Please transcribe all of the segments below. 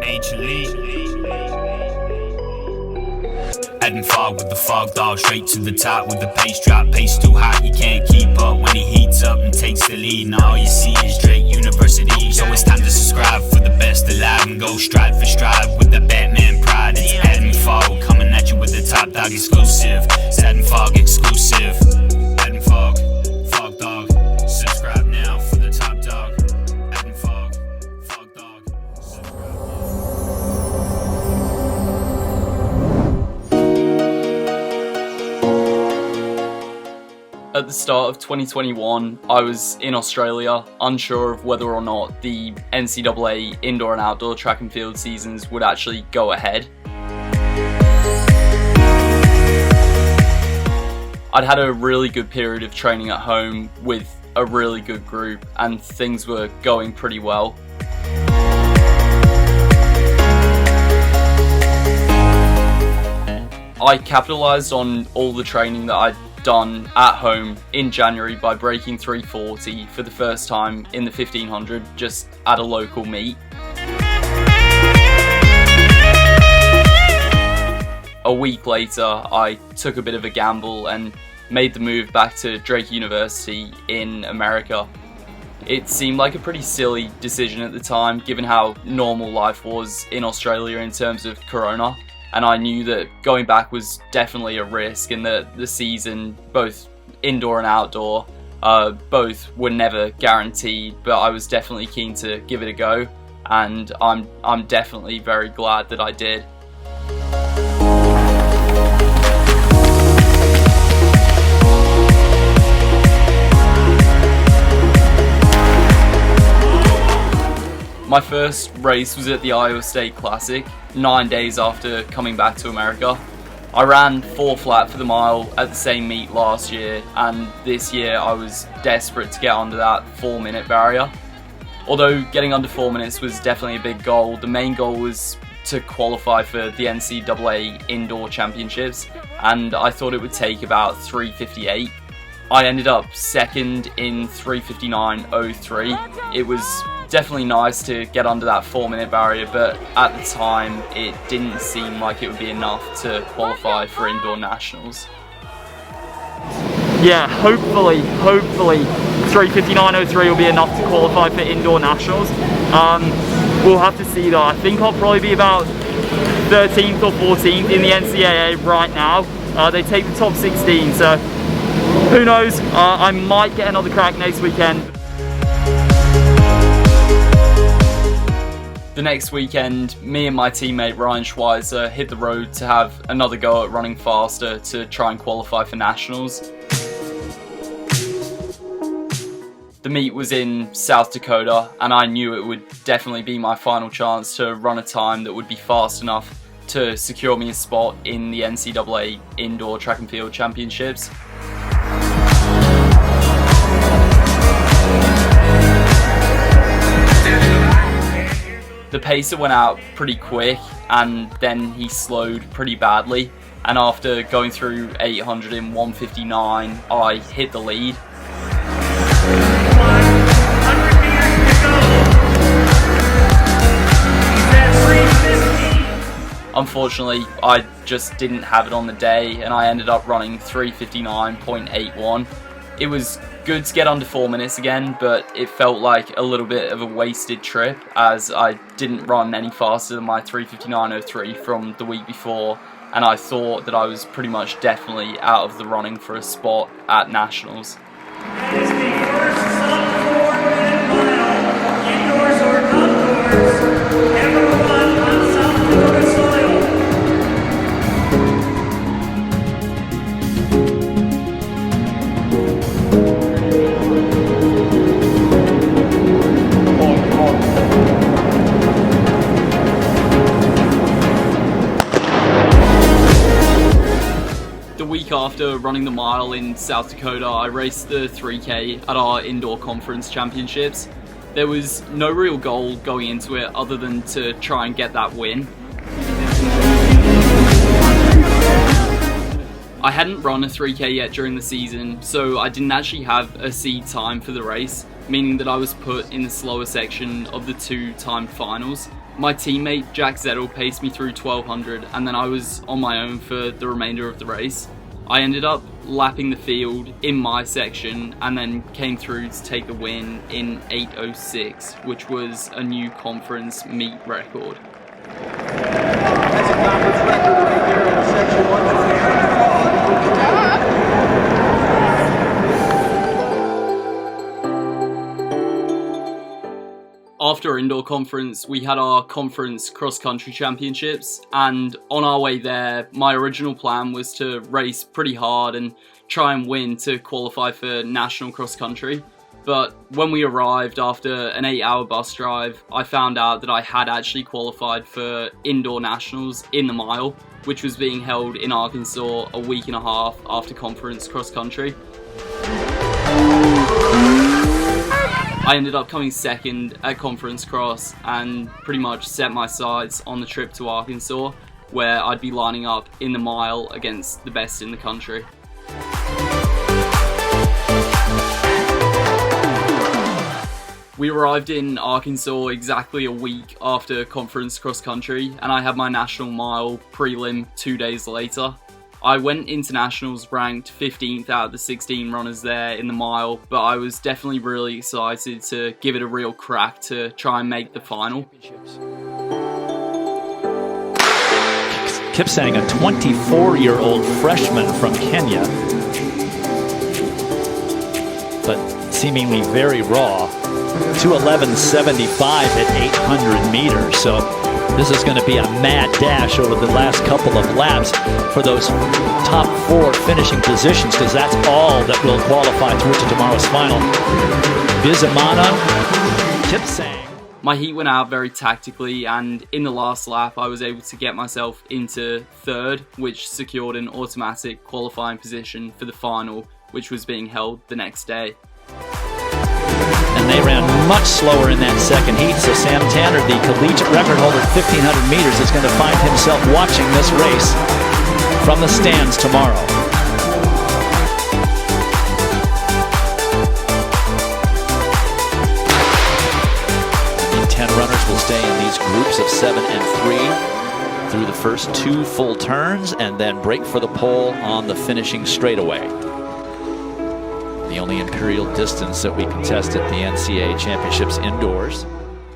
Major League. Adding fog with the Fogdog, straight to the top with the pace drop. Pace too hot, you can't keep up when he heats up and takes the lead. Now all you see is Drake University. So it's time to subscribe for the best alive and go stride for stride with the Batman pride. It's Adding Fog coming at you with the Top Dog exclusive. It's Adding Fog exclusive. Adding Fog, Fogdog. Subscribe now for the Top Dog. Adding Fog, Fogdog. Subscribe At the start of 2021, I was in Australia, unsure of whether or not the NCAA indoor and outdoor track and field seasons would actually go ahead. I'd had a really good period of training at home with a really good group, and things were going pretty well. I capitalised on all the training that I'd done at home in January by breaking 340 for the first time in the 1500 just at a local meet. A week later, I took a bit of a gamble and made the move back to Drake University in America. It seemed like a pretty silly decision at the time, given how normal life was in Australia in terms of Corona. And I knew that going back was definitely a risk, and that the season, both indoor and outdoor, both were never guaranteed, but I was definitely keen to give it a go, and I'm definitely very glad that I did. My first race was at the Iowa State Classic, 9 days after coming back to America. I ran 4 flat for the mile at the same meet last year, and this year I was desperate to get under that 4-minute barrier. Although getting under 4 minutes was definitely a big goal, the main goal was to qualify for the NCAA Indoor Championships, and I thought it would take about 3:58. I ended up second in 3:59.03. It was definitely nice to get under that 4-minute barrier, but at the time it didn't seem like it would be enough to qualify for indoor nationals. Yeah, hopefully 3:59.03 will be enough to qualify for indoor nationals. We'll have to see though. I think I'll probably be about 13th or 14th in the NCAA right now. They take the top 16, so who knows, I might get another crack next weekend. The next weekend, me and my teammate Ryan Schweizer hit the road to have another go at running faster to try and qualify for nationals. The meet was in South Dakota, and I knew it would definitely be my final chance to run a time that would be fast enough to secure me a spot in the NCAA Indoor Track and Field Championships. The pacer went out pretty quick, and then he slowed pretty badly, and after going through 800 in 1:59, I hit the lead. Unfortunately, I just didn't have it on the day, and I ended up running 3:59.81. It was good to get under 4 minutes again, but it felt like a little bit of a wasted trip, as I didn't run any faster than my 3:59.03 from the week before, and I thought that I was pretty much definitely out of the running for a spot at nationals. After running the mile in South Dakota, I raced the 3K at our indoor conference championships. There was no real goal going into it other than to try and get that win. I hadn't run a 3K yet during the season, so I didn't actually have a seed time for the race, meaning that I was put in the slower section of the 2 timed finals. My teammate Jack Zettel paced me through 1200, and then I was on my own for the remainder of the race. I ended up lapping the field in my section and then came through to take the win in 8:06, which was a new conference meet record. That's a conference record right there in section 1. After indoor conference, we had our conference cross-country championships, and on our way there, my original plan was to race pretty hard and try and win to qualify for national cross-country. But when we arrived after an 8-hour bus drive, I found out that I had actually qualified for indoor nationals in the mile, which was being held in Arkansas a week and a half after conference cross-country. I ended up coming second at Conference Cross and pretty much set my sights on the trip to Arkansas, where I'd be lining up in the mile against the best in the country. We arrived in Arkansas exactly a week after Conference Cross Country, and I had my national mile prelim 2 days later. I went into nationals ranked 15th out of the 16 runners there in the mile, but I was definitely really excited to give it a real crack to try and make the final. Kipsang, a 24-year-old freshman from Kenya, but seemingly very raw. 2:11.75 at 800 meters, so this is going to be a mad dash over the last couple of laps for those top 4 finishing positions, because that's all that will qualify through to tomorrow's final. Bizamana, Kipsang. My heat went out very tactically, and in the last lap I was able to get myself into third, which secured an automatic qualifying position for the final, which was being held the next day. And they ran much slower in that second heat, so Sam Tanner, the collegiate record holder at 1,500 meters, is going to find himself watching this race from the stands tomorrow. The 10 runners will stay in these groups of 7 and 3 through the first 2 full turns and then break for the pole on the finishing straightaway. The only imperial distance that we contest at the NCAA championships indoors.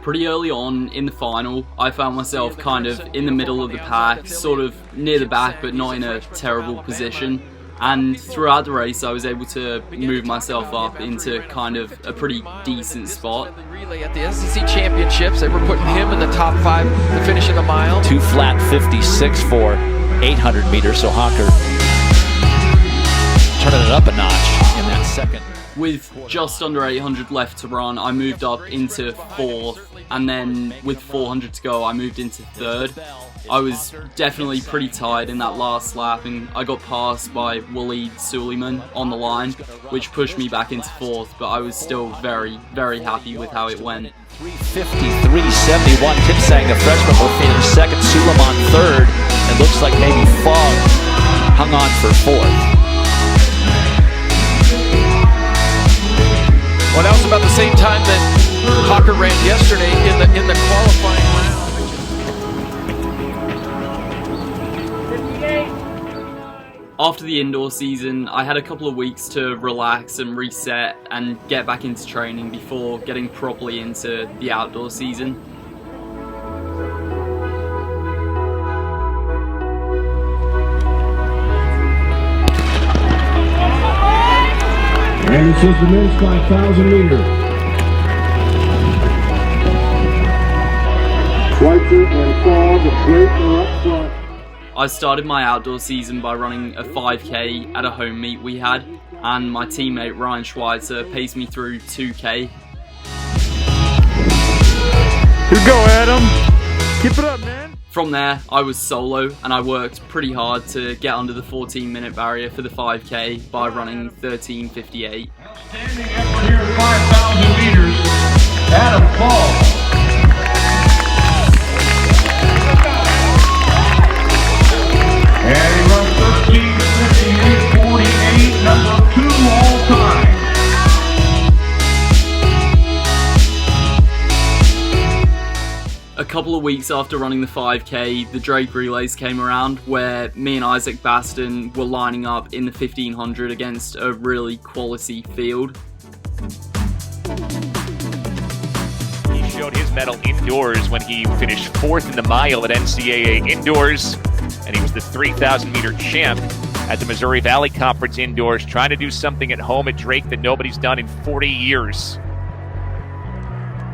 Pretty early on in the final, I found myself kind of in the middle of the pack, sort of near the back but not in a terrible position. And throughout the race I was able to move myself up into kind of a pretty decent spot. Relay at the NCAA championships, they were putting him in the top 5 to finish in the mile. 2 flat 56 for 800 meters, so Hawker turning it up a notch in that second. With just under 800 left to run, I moved up into 4th, and then with 400 to go, I moved into 3rd. I was definitely pretty tired in that last lap, and I got passed by Waleed Suleiman on the line, which pushed me back into 4th, but I was still very, very happy with how it went. 3:53.71, Kipsang, the freshman, will finish second, Suleiman third. It looks like maybe Fogg hung on for 4th. Well, that was about the same time that Hawker ran yesterday in the qualifying round. After the indoor season, I had a couple of weeks to relax and reset and get back into training before getting properly into the outdoor season. And this is the men's 5,000 meter. Schweitzer and Fogg, great up front. I started my outdoor season by running a 5K at a home meet we had, and my teammate Ryan Schweitzer paced me through 2K. You go, Adam. Keep it up, man. From there, I was solo, and I worked pretty hard to get under the 14-minute barrier for the 5K by running 13:58. Standing up here at 5,000 meters, Adam Fogg. And he runs 13:58.48, number 2 all time. A couple of weeks after running the 5K, the Drake Relays came around, where me and Isaac Baston were lining up in the 1500 against a really quality field. He showed his medal indoors when he finished 4th in the mile at NCAA indoors, and he was the 3,000 meter champ at the Missouri Valley Conference indoors, trying to do something at home at Drake that nobody's done in 40 years.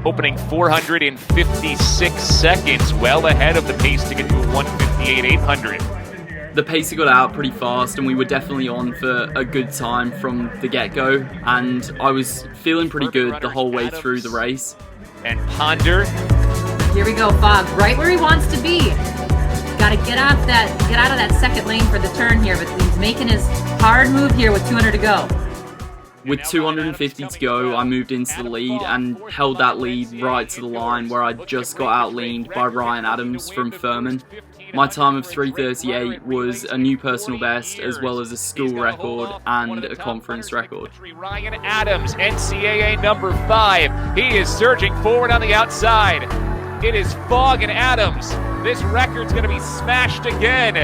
Opening 456 seconds, well ahead of the pace to get to a 158.800. The pacer got out pretty fast and we were definitely on for a good time from the get-go, and I was feeling pretty good the whole way through the race. And Ponder. Here we go, Fog, right where he wants to be. Got to get out of that second lane for the turn here, but he's making his hard move here with 200 to go. With 250 to go, I moved into the lead and held that lead right to the line, where I just got out-leaned by Ryan Adams from Furman. My time of 3:38 was a new personal best, as well as a school record and a conference record. Ryan Adams, NCAA number 5. He is surging forward on the outside. It is Fogg and Adams. This record's going to be smashed again.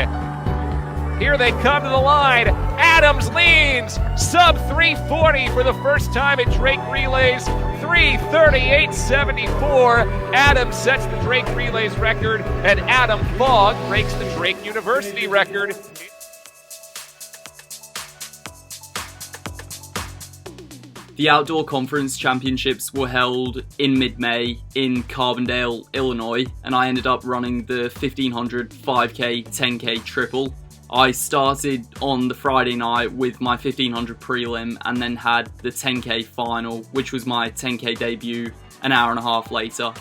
Here they come to the line. Adams leans. Sub 340 for the first time at Drake Relays. 3:38.74. Adams sets the Drake Relays record, and Adam Fogg breaks the Drake University record. The Outdoor Conference Championships were held in mid-May in Carbondale, Illinois, and I ended up running the 1500, 5K, 10K triple. I started on the Friday night with my 1500 prelim and then had the 10K final, which was my 10K debut an hour and a half later.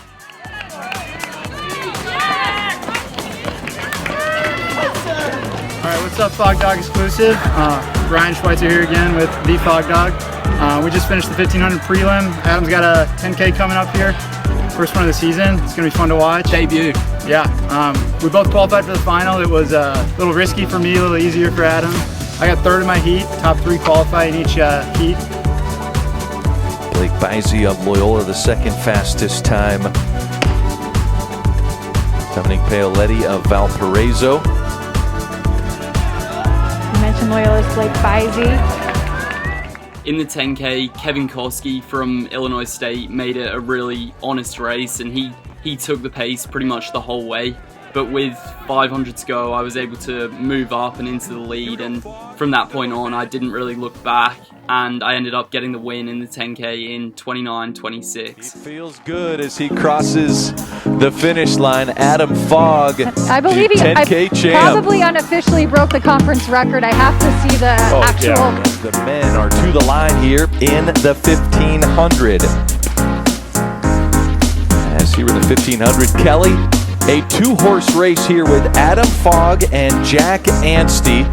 Alright, what's up, Fogdog exclusive? Ryan Schweitzer here again with the Fogdog. We just finished the 1500 prelim. Adam's got a 10K coming up here. First one of the season. It's going to be fun to watch. Debut. Yeah. We both qualified for the final. It was a little risky for me, a little easier for Adam. I got third in my heat. Top 3 qualified in each heat. Blake Bizey of Loyola, the second fastest time. Dominic Paoletti of Valparaiso. You mentioned Loyola's Blake Bizey. In the 10K, Kevin Koski from Illinois State made it a really honest race, and he took the pace pretty much the whole way. But with 500 to go, I was able to move up and into the lead, and from that point on, I didn't really look back, and I ended up getting the win in the 10K in 29:26. He feels good as he crosses the finish line. Adam Fogg, I believe he 10K champ. Probably unofficially broke the conference record. I have to see the actual. Yeah. The men are to the line here in the 1500. As here in the 1500, Kelly, a 2-horse race here with Adam Fogg and Jack Anstey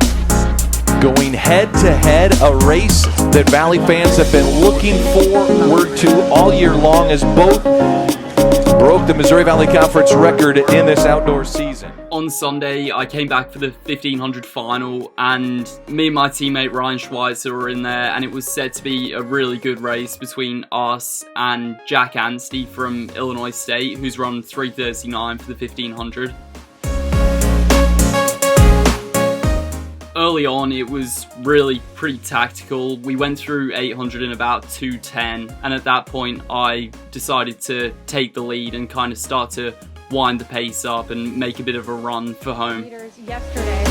going head-to-head, a race that Valley fans have been looking forward to all year long, as both broke the Missouri Valley Conference record in this outdoor season. On Sunday, I came back for the 1500 final, and me and my teammate Ryan Schweitzer were in there, and it was said to be a really good race between us and Jack Anstey from Illinois State, who's run 3:39 for the 1500. Early on, it was really pretty tactical. We went through 800 in about 2:10, and at that point, I decided to take the lead and kind of start to wind the pace up and make a bit of a run for home. Yesterday,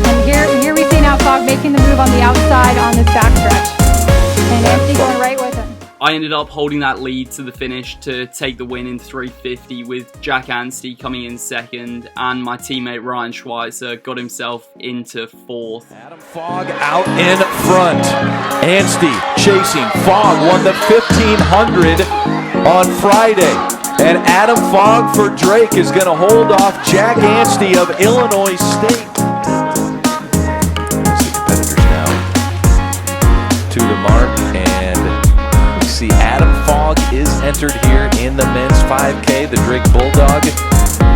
and here we see now Fogg making the move on the outside on this backstretch, and Anstey going right with him. I ended up holding that lead to the finish to take the win in 3:50, with Jack Anstey coming in second, and my teammate Ryan Schweitzer got himself into 4th. Adam Fogg out in front. Anstey chasing. Fogg won the 1500 on Friday. And Adam Fogg for Drake is going to hold off Jack Anstey of Illinois State. The competitors now to the mark, and we see Adam Fogg is entered here in the men's 5K. The Drake Bulldog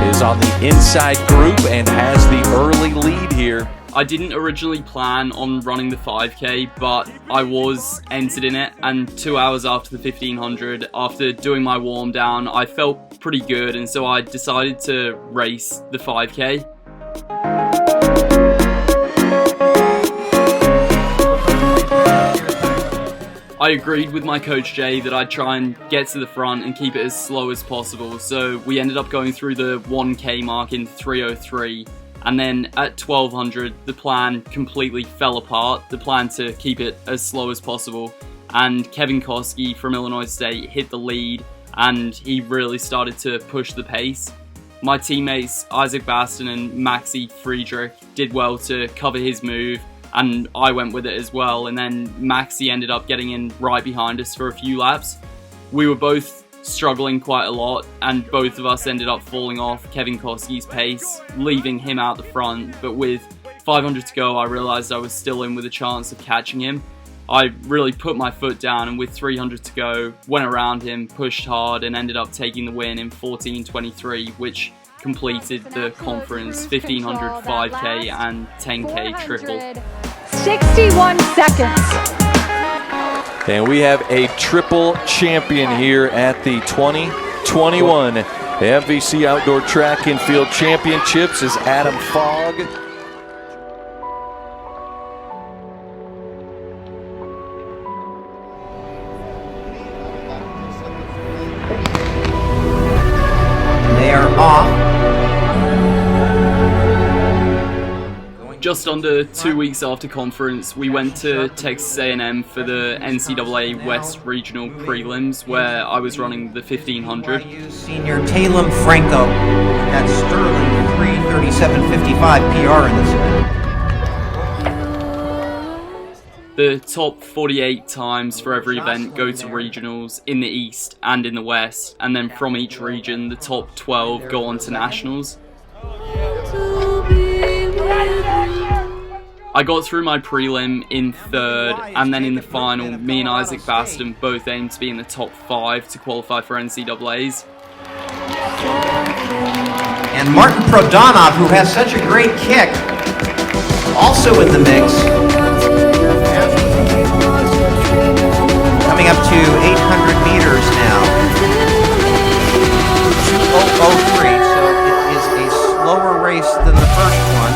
is on the inside group and has the early lead here. I didn't originally plan on running the 5K, but I was entered in it, and 2 hours after the 1500, after doing my warm down, I felt pretty good, and so I decided to race the 5K. I agreed with my coach Jay that I'd try and get to the front and keep it as slow as possible, so we ended up going through the 1K mark in 3:03, and then at 1200 the plan completely fell apart, the plan to keep it as slow as possible, and Kevin Koski from Illinois State hit the lead and he really started to push the pace. My teammates Isaac Baston and Maxi Friedrich did well to cover his move, and I went with it as well, and then Maxi ended up getting in right behind us for a few laps. We were both struggling quite a lot, and both of us ended up falling off Kevin Koski's pace, leaving him out the front, but with 500 to go I realised I was still in with a chance of catching him. I really put my foot down, and with 300 to go, went around him, pushed hard, and ended up taking the win in 14:23, which completed the conference 1500, 5K and 10K triple. 61 seconds. And we have a triple champion here at the 2021 MVC Outdoor Track and Field Championships is Adam Fogg. They are off. Just under 2 weeks after conference, we went to Texas A&M for the NCAA West Regional Prelims, where I was running the 1500. Senior Talem Franco at Sterling 3:37.55 PR in this event. The top 48 times for every event go to regionals in the East and in the West, and then from each region, the top 12 go on to nationals. I got through my prelim in third, and then in the final, me and Isaac Baston both aimed to be in the top 5 to qualify for NCAAs. And Martin Prodanov, who has such a great kick, also in the mix. Coming up to 800 meters now. 2:03, so it is a slower race than the first one.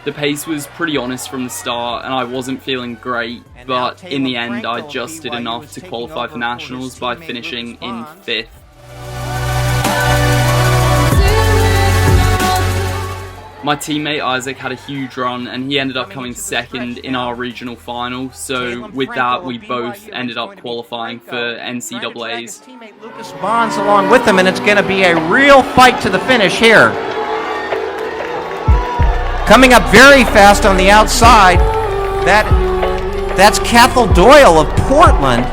The pace was pretty honest from the start, and I wasn't feeling great, but in the end I just did enough to qualify for nationals by finishing in 5th. My teammate Isaac had a huge run, and he ended up coming 2nd in our regional final, so with that we both ended up qualifying for NCAAs. Lucas Bonds along with him, and it's going to be a real fight to the finish here. Coming up very fast on the outside, that's Cathal Doyle of Portland.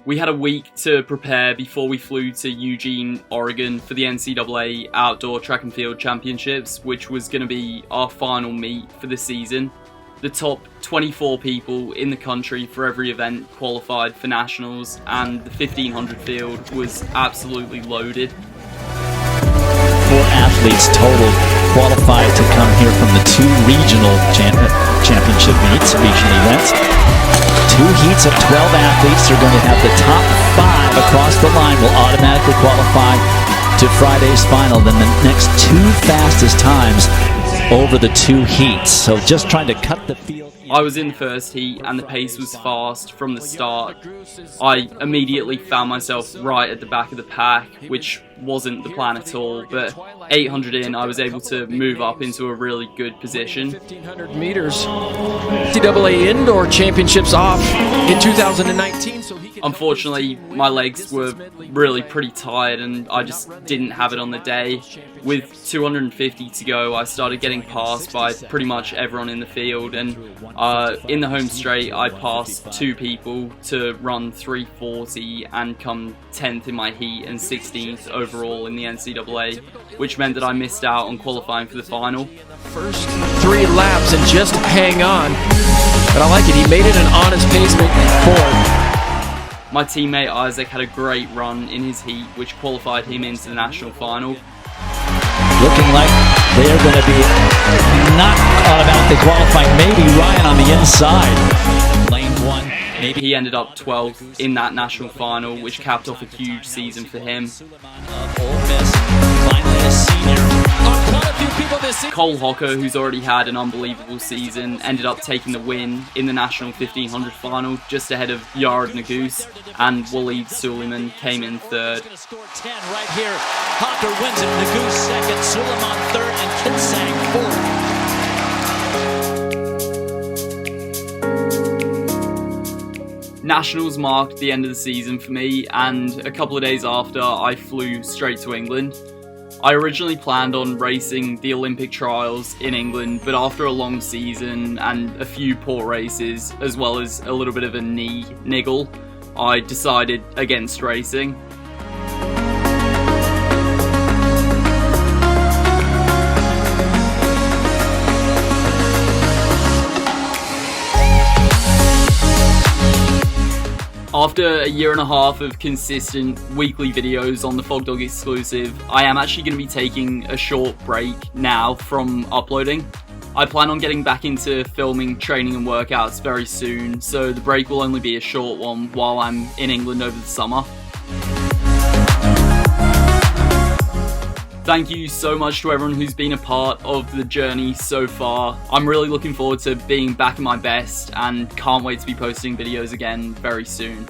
We had a week to prepare before we flew to Eugene, Oregon for the NCAA Outdoor Track and Field Championships, which was going to be our final meet for the season. The top 24 people in the country for every event qualified for nationals, and the 1500 field was absolutely loaded. 4 athletes total qualified to come here from the 2 regional championship meets, regional events. 2 heats of 12 athletes are going to have the top 5 across the line will automatically qualify to Friday's final. Then the next 2 fastest times over the 2 heats. So just trying to cut the field. I was in the first heat and the pace was fast from the start. I immediately found myself right at the back of the pack, which wasn't the plan at all, but 800 in I was able to move up into a really good position. 1500 meters. NCAA Indoor Championships off in 2019. Unfortunately, my legs were really pretty tired and I just didn't have it on the day. With 250 to go, I started getting passed by pretty much everyone in the field, and in the home straight I passed 2 people to run 340 and come 10th in my heat and 16th overall in the NCAA, which meant that I missed out on qualifying for the final. First 3 laps and just hang on. But I like it, he made it an honest pace, making 4th. My teammate Isaac had a great run in his heat, which qualified him into the national final. Looking like they're going to be not automatically qualifying. Maybe Ryan on the inside. Lane 1. Maybe he ended up 12th in that national final, which capped off a huge season for him. Cole Hocker, who's already had an unbelievable season, ended up taking the win in the national 1500 final, just ahead of Yared Naguse, and Waleed Suleiman came in third. 10 right here. Hocker wins it. Naguse second, Suleiman third, and Kinsang fourth. Nationals marked the end of the season for me, and a couple of days after, I flew straight to England. I originally planned on racing the Olympic trials in England, but after a long season and a few poor races, as well as a little bit of a knee niggle, I decided against racing. After a year and a half of consistent weekly videos on the Fogdog exclusive, I am actually going to be taking a short break now from uploading. I plan on getting back into filming training and workouts very soon, so the break will only be a short one while I'm in England over the summer. Thank you so much to everyone who's been a part of the journey so far. I'm really looking forward to being back at my best and can't wait to be posting videos again very soon.